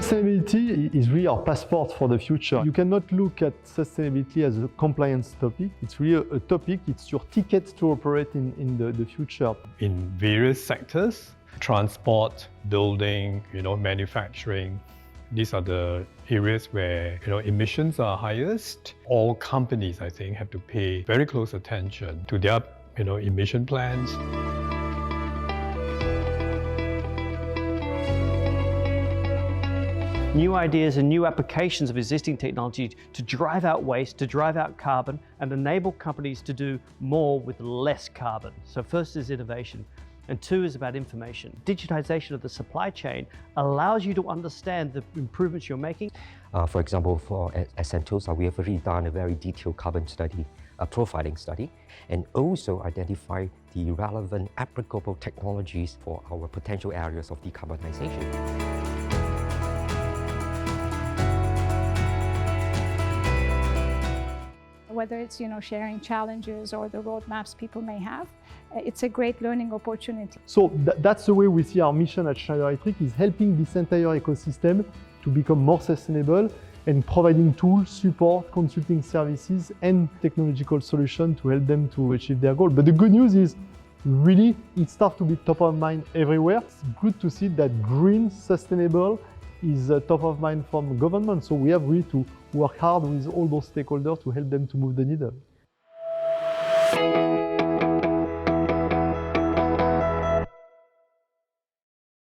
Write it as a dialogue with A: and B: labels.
A: Sustainability is really our passport for the future. You cannot look at sustainability as a compliance topic. It's really a topic, it's your ticket to operate in the future.
B: In various sectors, transport, building, manufacturing, these are the areas where emissions are highest. All companies, I think, have to pay very close attention to their emission plans.
C: New ideas and new applications of existing technology to drive out waste, to drive out carbon, and enable companies to do more with less carbon. So first is innovation, and two is about information. Digitization of the supply chain allows you to understand the improvements you're making.
D: For example, at Sentosa, we have already done a very detailed carbon study, a profiling study, and also identify the relevant applicable technologies for our potential areas of decarbonization.
E: Whether it's sharing challenges or the roadmaps people may have, it's a great learning opportunity.
A: So that's the way we see our mission at Schneider Electric, is helping this entire ecosystem to become more sustainable and providing tools, support, consulting services and technological solutions to help them to achieve their goal. But the good news is really it starts to be top of mind everywhere. It's good to see that green, sustainable is top of mind from government. So we have really to work hard with all those stakeholders to help them to move the needle.